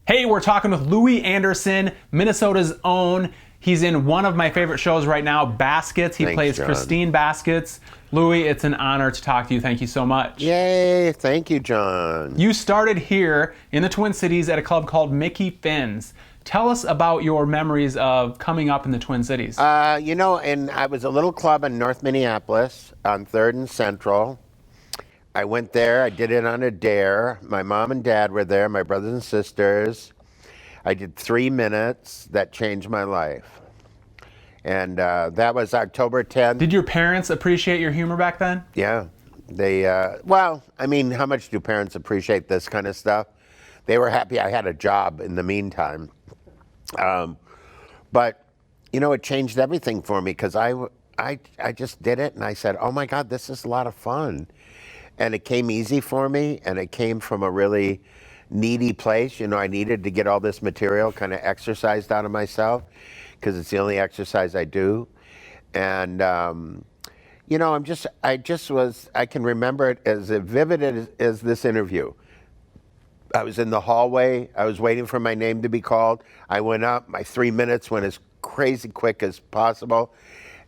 Hey, we're talking with Louie Anderson, Minnesota's own. He's in one of my favorite shows right now, Baskets. He plays John. Christine Baskets. Louie, it's an honor to talk to you. Thank you so much. Yay, thank you, John. You started here in the Twin Cities at a club called Mickey Finn's. Tell us about your memories of coming up in the Twin Cities. And I was a little club in North Minneapolis on 3rd and Central. I went there. I did it on a dare. My mom and dad were there, my brothers and sisters. I did 3 minutes. That changed my life. And that was October 10th. Did your parents appreciate your humor back then? Yeah. How much do parents appreciate this kind of stuff? They were happy I had a job in the meantime. But, it changed everything for me because I just did it and I said, oh my God, this is a lot of fun. And it came easy for me, and it came from a really needy place. I needed to get all this material kind of exercised out of myself because it's the only exercise I do. And, I can remember it as vivid as this interview. I was in the hallway. I was waiting for my name to be called. I went up. My 3 minutes went as crazy quick as possible.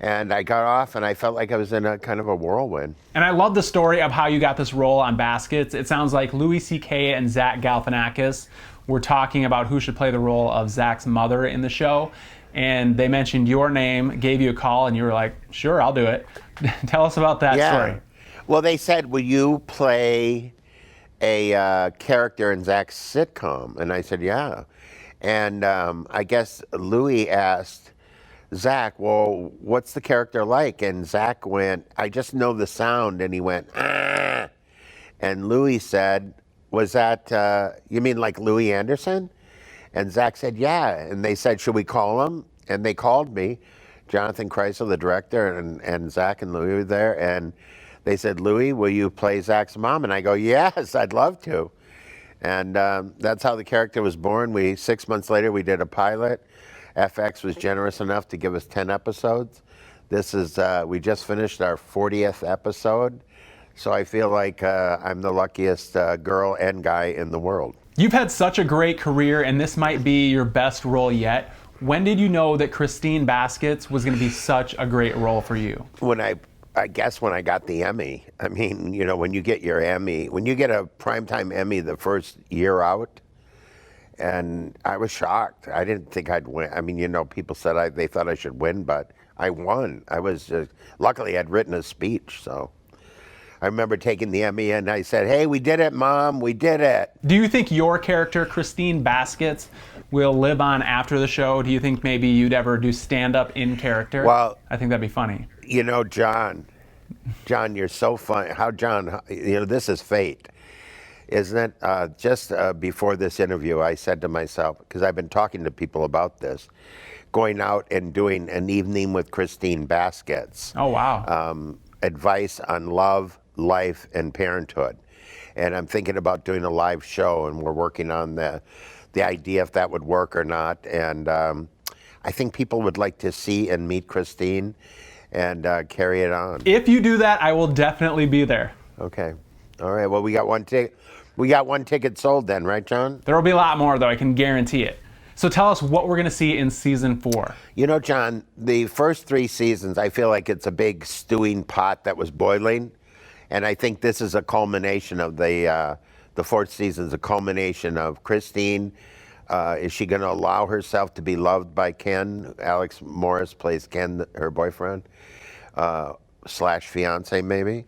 And I got off, and I felt like I was in a kind of a whirlwind. And I love the story of how you got this role on Baskets. It sounds like Louis C.K. and Zach Galifianakis were talking about who should play the role of Zach's mother in the show. And they mentioned your name, gave you a call, and you were like, sure, I'll do it. Tell us about that story. Well, they said, will you play a character in Zach's sitcom? And I said, yeah. And I guess Louis asked Zach, well, what's the character like? And Zach went, I just know the sound. And he went, ah. And Louis said, was that, you mean like Louie Anderson? And Zach said, yeah. And they said, should we call him? And they called me. Jonathan Kreisel, the director, and Zach and Louis were there. And they said, Louis, will you play Zach's mom? And I go, yes, I'd love to. And that's how the character was born. 6 months later, we did a pilot. FX was generous enough to give us 10 episodes. This is, we just finished our 40th episode. So I feel like I'm the luckiest girl and guy in the world. You've had such a great career, and this might be your best role yet. When did you know that Christine Baskets was going to be such a great role for you? I guess when I got the Emmy. I mean, when you get your Emmy, when you get a primetime Emmy the first year out, and I was shocked. I didn't think I'd win. I mean, people said they thought I should win, but I won. I was luckily I'd written a speech, so I remember taking the Emmy and I said, "Hey, we did it, Mom. We did it." Do you think your character, Christine Baskets, will live on after the show? Do you think maybe you'd ever do stand-up in character? Well, I think that'd be funny. John, you're so funny. This is fate. Isn't it? Just before this interview, I said to myself, because I've been talking to people about this, going out and doing an evening with Christine Baskets. Oh, wow. Advice on love, life, and parenthood. And I'm thinking about doing a live show, and we're working on the idea if that would work or not. And I think people would like to see and meet Christine and carry it on. If you do that, I will definitely be there. Okay. All right. Well, we got one ticket. We got one ticket sold then, right, John? There will be a lot more, though. I can guarantee it. So tell us what we're going to see in season 4. John, the first 3 seasons, I feel like it's a big stewing pot that was boiling. And I think this is a culmination of the 4th season is a culmination of Christine. Is she going to allow herself to be loved by Ken? Alex Morris plays Ken, her boyfriend. / fiance maybe.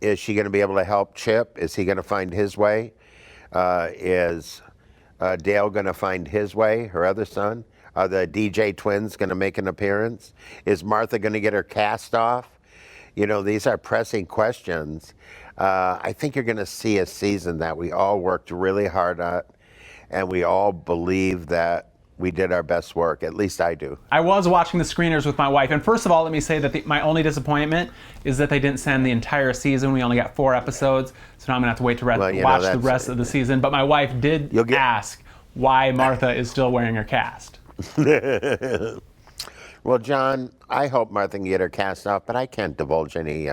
Is she going to be able to help Chip? Is he going to find his way? Is Dale going to find his way, her other son? Are the DJ twins going to make an appearance? Is Martha going to get her cast off? These are pressing questions. I think you're going to see a season that we all worked really hard at, and we all believe that we did our best work. At least I do. I was watching the screeners with my wife, and first of all, let me say that my only disappointment is that they didn't send the entire season. We only got 4 episodes, so now I'm going to have to wait to watch the rest of the season. But my wife did ask why Martha is still wearing her cast. Well, John, I hope Martha can get her cast off, but I can't divulge any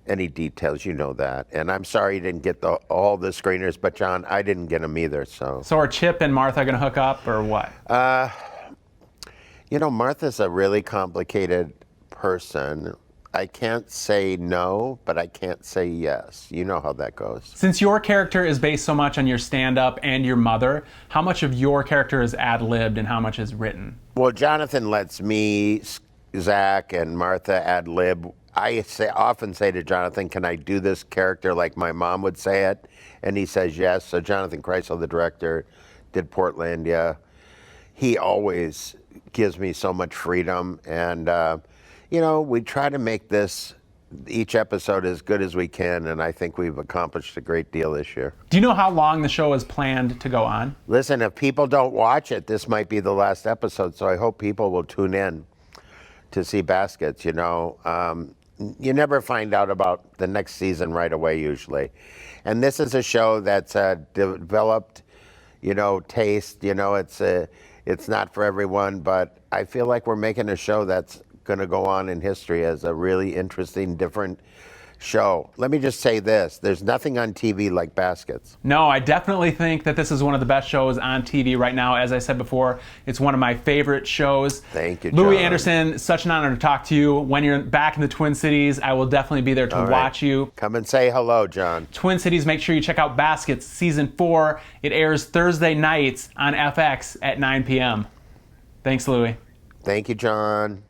any details, you know that. And I'm sorry you didn't get all the screeners, but John, I didn't get them either. So are Chip and Martha going to hook up or what? You know, Martha's a really complicated person. I can't say no, but I can't say yes. You know how that goes. Since your character is based so much on your stand-up and your mother, how much of your character is ad-libbed and how much is written? Well, Jonathan lets me, Zach, and Martha ad-lib. I often say to Jonathan, can I do this character like my mom would say it? And he says yes. So Jonathan Kreisel, the director, did Portlandia. He always gives me so much freedom. And, you know, we try to make each episode as good as we can. And I think we've accomplished a great deal this year. Do you know how long the show is planned to go on? Listen, if people don't watch it, this might be the last episode. So I hope people will tune in to see Baskets, you know. You never find out about the next season right away, usually. And this is a show that's developed, you know, taste. You know, it's not for everyone, but I feel like we're making a show that's going to go on in history as a really interesting, different show. Let me just say this. There's nothing on TV like Baskets. No, I definitely think that this is one of the best shows on TV right now. As I said before, it's one of my favorite shows. Thank you, John. Louie Anderson, such an honor to talk to you. When you're back in the Twin Cities, I will definitely be there to watch you. Come and say hello, John. Twin Cities, make sure you check out Baskets Season 4. It airs Thursday nights on FX at 9 p.m. Thanks, Louie. Thank you, John.